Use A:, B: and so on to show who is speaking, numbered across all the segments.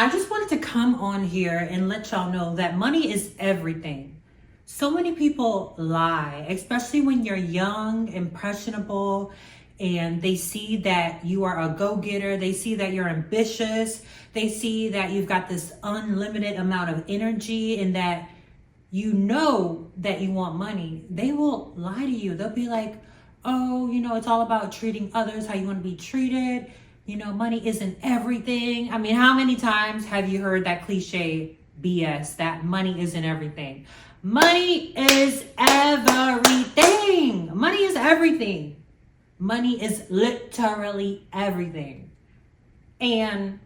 A: I just wanted to come on here and let y'all know that money is everything. So many people lie, especially when you're young, impressionable, and they see that you are a go-getter. They see that you're ambitious. They see that you've got this unlimited amount of energy and that you know that you want money. They will lie to you. They'll be like, oh, it's all about treating others how you want to be treated. Money isn't everything. I mean, how many times have you heard that cliche BS that money isn't everything? Money is everything. Money is everything. Money is literally everything. And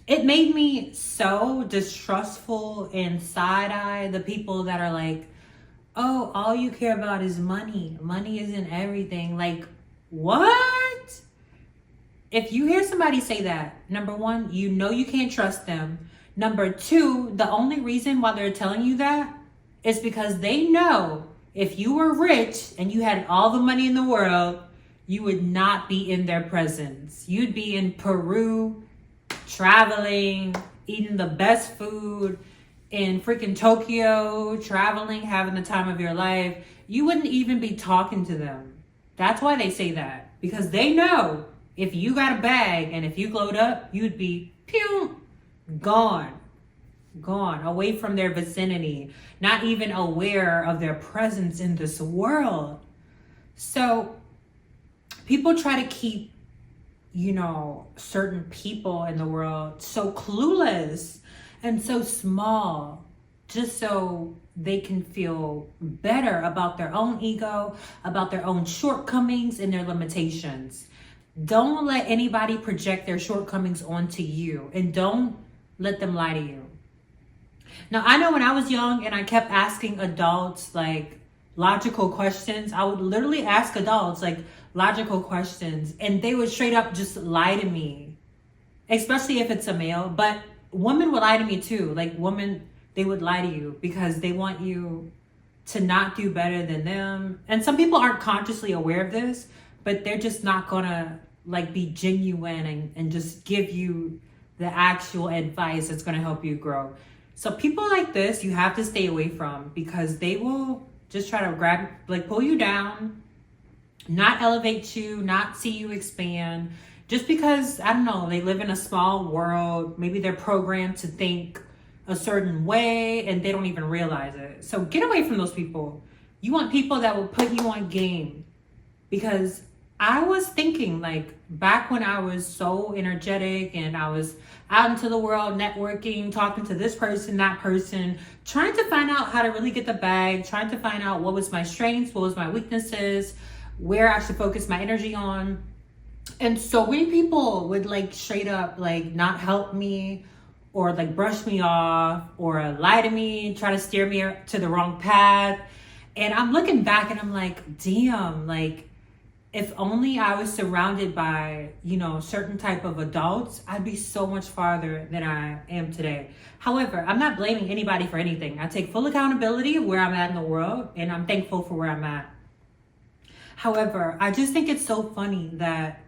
A: it made me so distrustful and side-eye the people that are like, oh, all you care about is money. Money isn't everything. Like, what? If you hear somebody say that, number one, you know you can't trust them. Number two, the only reason why they're telling you that is because they know if you were rich and you had all the money in the world, you would not be in their presence. You'd be in Peru, traveling, eating the best food in freaking Tokyo, traveling, having the time of your life. You wouldn't even be talking to them. That's why they say that, because they know if you got a bag and if you glowed up, you'd be gone away from their vicinity, not even aware of their presence in this world. So people try to keep, certain people in the world so clueless and so small, just so they can feel better about their own ego, about their own shortcomings and their limitations. Don't let anybody project their shortcomings onto you, and don't let them lie to you. Now, I know when I was young and I kept asking adults like logical questions, I would literally ask adults like logical questions and they would straight up just lie to me, especially if it's a male. But women would lie to me too. Like women, they would lie to you because they want you to not do better than them. And some people aren't consciously aware of this, but they're just not gonna be genuine and just give you the actual advice that's gonna help you grow. So people like this, you have to stay away from, because they will just try to pull you down, not elevate you, not see you expand, just because, I don't know, they live in a small world. Maybe they're programmed to think a certain way and they don't even realize it. So get away from those people. You want people that will put you on game, because I was thinking back when I was so energetic and I was out into the world networking, talking to this person, that person, trying to find out how to really get the bag, trying to find out what was my strengths, what was my weaknesses, where I should focus my energy on. And so many people would straight up not help me, or brush me off, or lie to me, try to steer me to the wrong path. And I'm looking back and I'm like, damn, if only I was surrounded by, certain type of adults, I'd be so much farther than I am today. However, I'm not blaming anybody for anything. I take full accountability of where I'm at in the world, and I'm thankful for where I'm at. However, I just think it's so funny that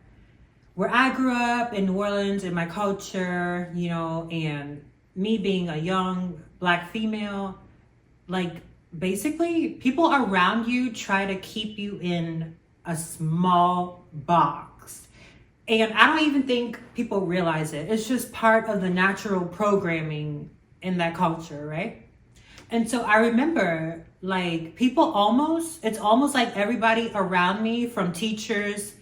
A: where I grew up in New Orleans, in my culture, and me being a young Black female, basically people around you try to keep you in a small box. And I don't even think people realize it. It's just part of the natural programming in that culture, right? And so I remember it's almost like everybody around me, from teachers,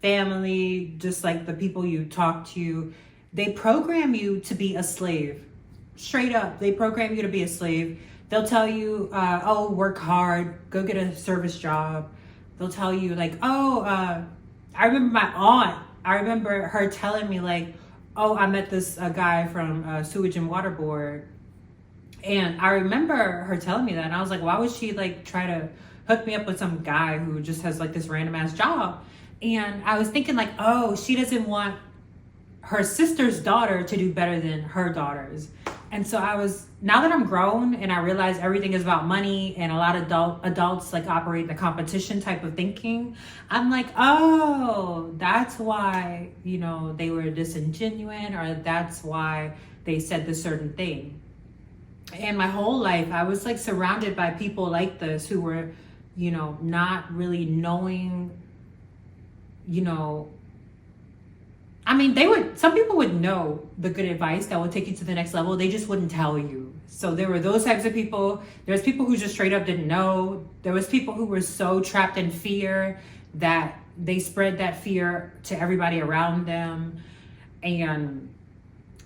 A: family, just the people you talk to, they program you to be a slave. Straight up, they program you to be a slave. They'll tell you, work hard, go get a service job. They'll tell you I remember my aunt, I remember her telling me I met this guy from Sewage and Water Board. And I remember her telling me that, and I was like, why would she try to hook me up with some guy who just has this random ass job? And I was thinking she doesn't want her sister's daughter to do better than her daughters. And so now that I'm grown and I realize everything is about money and a lot of adults like operate the competition type of thinking, I'm like, oh, that's why, they were disingenuous, or that's why they said this certain thing. And my whole life, I was like surrounded by people like this who were, not really knowing, some people would know the good advice that would take you to the next level. They just wouldn't tell you. So there were those types of people. There's people who just straight up didn't know. There was people who were so trapped in fear that they spread that fear to everybody around them. And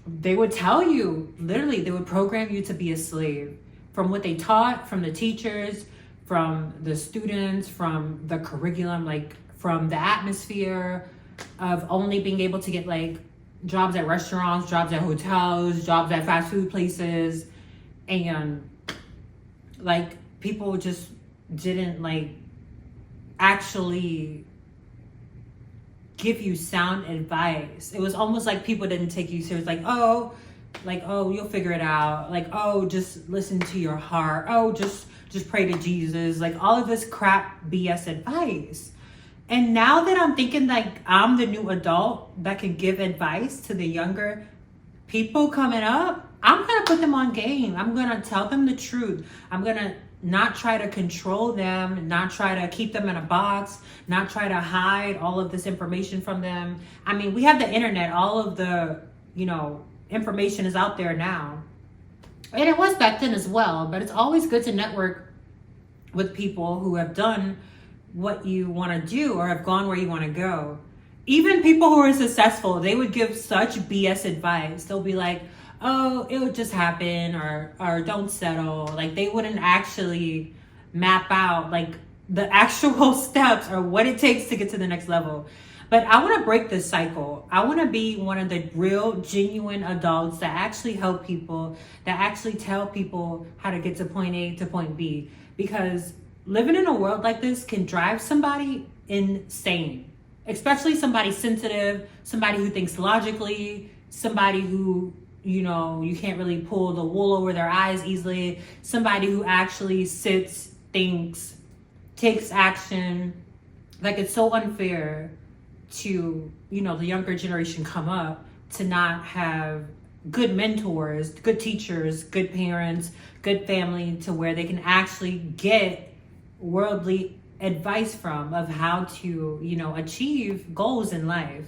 A: they would tell you, literally, they would program you to be a slave from what they taught, from the teachers, from the students, from the curriculum, like from the atmosphere of only being able to get like jobs at restaurants, jobs at hotels, jobs at fast food places. And like people just didn't like actually give you sound advice. It was almost like people didn't take you serious. Like, oh, you'll figure it out. Like, oh, just listen to your heart. Oh, just pray to Jesus. Like all of this crap BS advice. And now that I'm thinking like I'm the new adult that can give advice to the younger people coming up, I'm going to put them on game. I'm going to tell them the truth. I'm going to not try to control them, not try to keep them in a box, not try to hide all of this information from them. I mean, we have the internet. All of the, information is out there now. And it was back then as well, but it's always good to network with people who have done what you want to do or have gone where you want to go. Even people who are successful, they would give such BS advice. They'll be like, oh, it would just happen, or don't settle. Like they wouldn't actually map out like the actual steps or what it takes to get to the next level. But I want to break this cycle. I want to be one of the real genuine adults that actually help people, that actually tell people how to get to point A to point B. Because living in a world like this can drive somebody insane, especially somebody sensitive, somebody who thinks logically, somebody who, you can't really pull the wool over their eyes easily, somebody who actually sits, thinks, takes action. Like it's so unfair to, the younger generation come up to not have good mentors, good teachers, good parents, good family to where they can actually get worldly advice from of how to, achieve goals in life.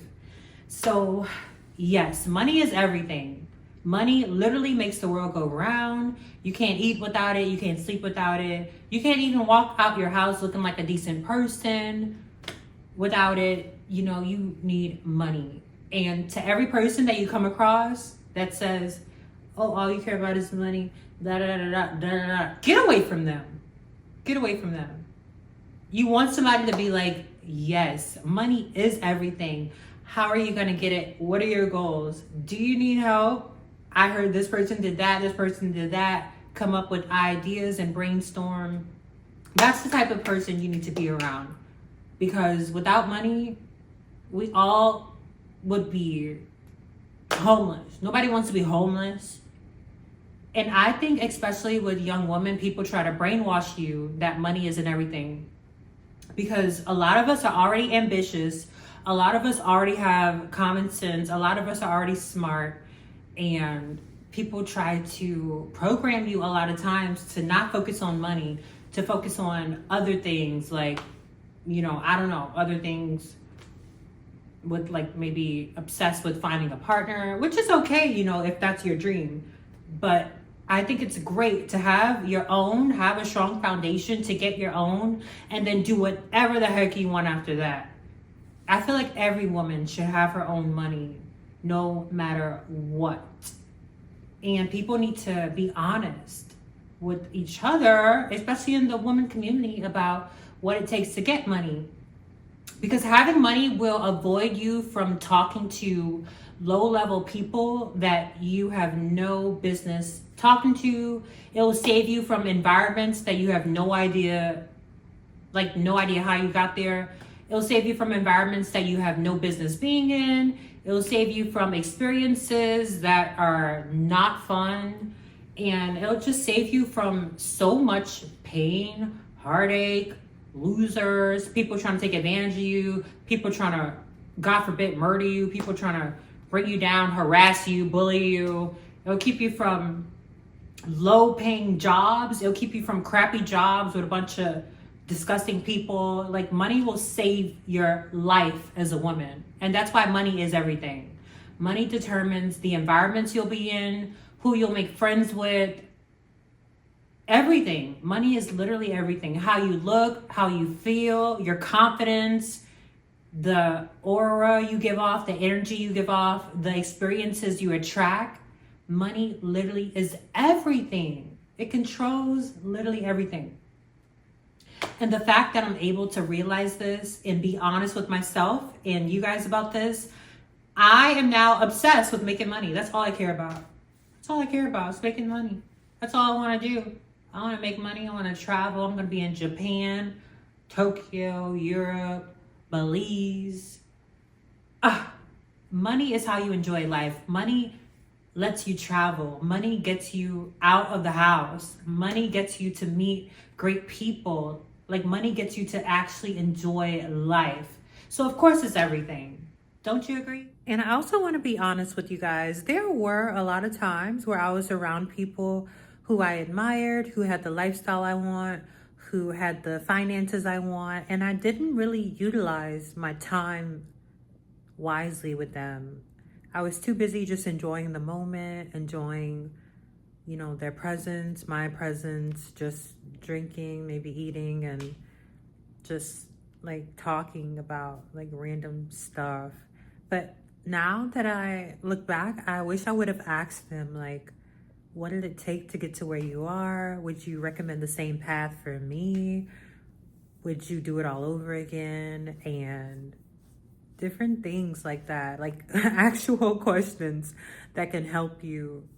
A: So yes, money is everything. Money literally makes the world go round. You can't eat without it. You can't sleep without it. You can't even walk out your house looking like a decent person without it. You need money. And to every person that you come across that says, oh, all you care about is money, da da da da da da, get away from them. Get away from them. You want somebody to be like, yes, money is everything. How are you going to get it? What are your goals? Do you need help? I heard this person did that. This person did that. Come up with ideas and brainstorm. That's the type of person you need to be around. Because without money, we all would be homeless. Nobody wants to be homeless. And I think especially with young women, people try to brainwash you that money isn't everything. Because a lot of us are already ambitious. A lot of us already have common sense. A lot of us are already smart. And people try to program you a lot of times to not focus on money, to focus on other things like, other things with like maybe obsessed with finding a partner, which is okay, if that's your dream. But I think it's great to have your own, have a strong foundation to get your own, and then do whatever the heck you want after that. I feel like every woman should have her own money, no matter what. And people need to be honest with each other, especially in the woman community, about what it takes to get money. Because having money will avoid you from talking to low-level people that you have no business talking to. It will save you from environments that you have no idea how you got there. It'll save you from environments that you have no business being in. It'll save you from experiences that are not fun. And it'll just save you from so much pain, heartache, losers, people trying to take advantage of you, people trying to, God forbid, murder you, people trying to bring you down, harass you, bully you. It'll keep you from low paying jobs. It'll keep you from crappy jobs with a bunch of disgusting people. Like, money will save your life as a woman. And that's why money is everything. Money determines the environments you'll be in, who you'll make friends with, everything. Money is literally everything. How you look, how you feel, your confidence, the aura you give off, the energy you give off, the experiences you attract. Money literally is everything. It controls literally everything. And the fact that I'm able to realize this and be honest with myself and you guys about this, I am now obsessed with making money. That's all I care about. That's all I care about is making money. That's all I want to do. I want to make money. I want to travel. I'm going to be in Japan, Tokyo, Europe, Belize. Money is how you enjoy life. Money lets you travel. Money gets you out of the house. Money gets you to meet great people. Like, money gets you to actually enjoy life. So of course it's everything. Don't you agree? And I also want to be honest with you guys. There were a lot of times where I was around people who I admired, who had the lifestyle I want, who had the finances I want, and I didn't really utilize my time wisely with them. I was too busy just enjoying the moment, enjoying, their presence, my presence, just drinking, maybe eating, and just like talking about like random stuff. But now that I look back, I wish I would have asked them, like, what did it take to get to where you are? Would you recommend the same path for me? Would you do it all over again? And different things like that, like actual questions that can help you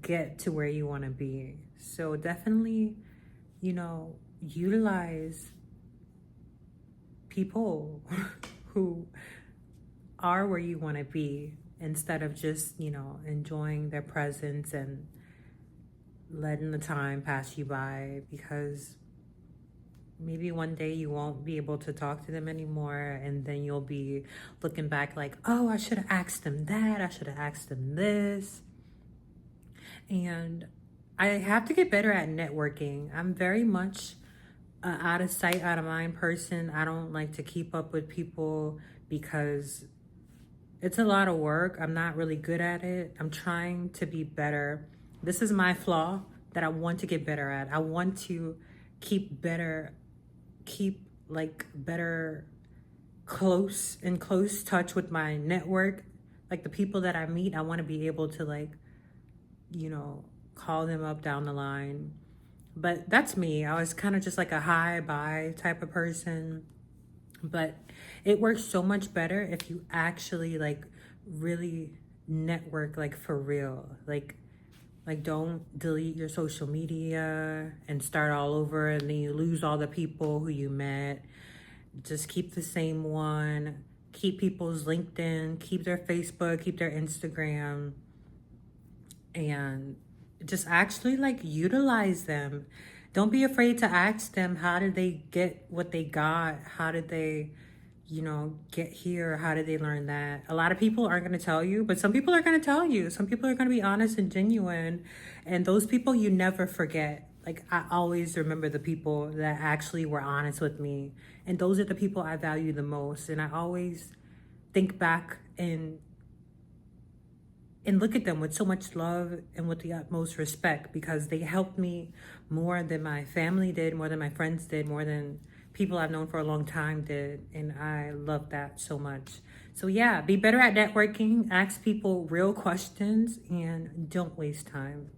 A: get to where you want to be. So definitely, utilize people who are where you want to be instead of just, enjoying their presence and letting the time pass you by, because maybe one day you won't be able to talk to them anymore, and then you'll be looking back like, oh, I should have asked them that, I should have asked them this. And I have to get better at networking. I'm very much out of sight, out of mind person. I don't like to keep up with people because it's a lot of work. I'm not really good at it. I'm trying to be better. This is my flaw that I want to get better at. I want to keep close touch with my network. Like, the people that I meet, I want to be able to call them up down the line. But that's me. I was kind of just like a hi, bye type of person. But it works so much better if you actually really network, for real. Like don't delete your social media and start all over and then you lose all the people who you met. Just keep the same one. Keep people's LinkedIn, keep their Facebook, keep their Instagram, and just actually utilize them. Don't be afraid to ask them, how did they get what they got? How did they, get here? How did they learn that? A lot of people aren't going to tell you, but some people are going to tell you. Some people are going to be honest and genuine. And those people you never forget. I always remember the people that actually were honest with me. And those are the people I value the most. And I always think back and look at them with so much love and with the utmost respect, because they helped me more than my family did, more than my friends did, more than people I've known for a long time did. And I love that so much. So yeah, be better at networking, ask people real questions, and don't waste time.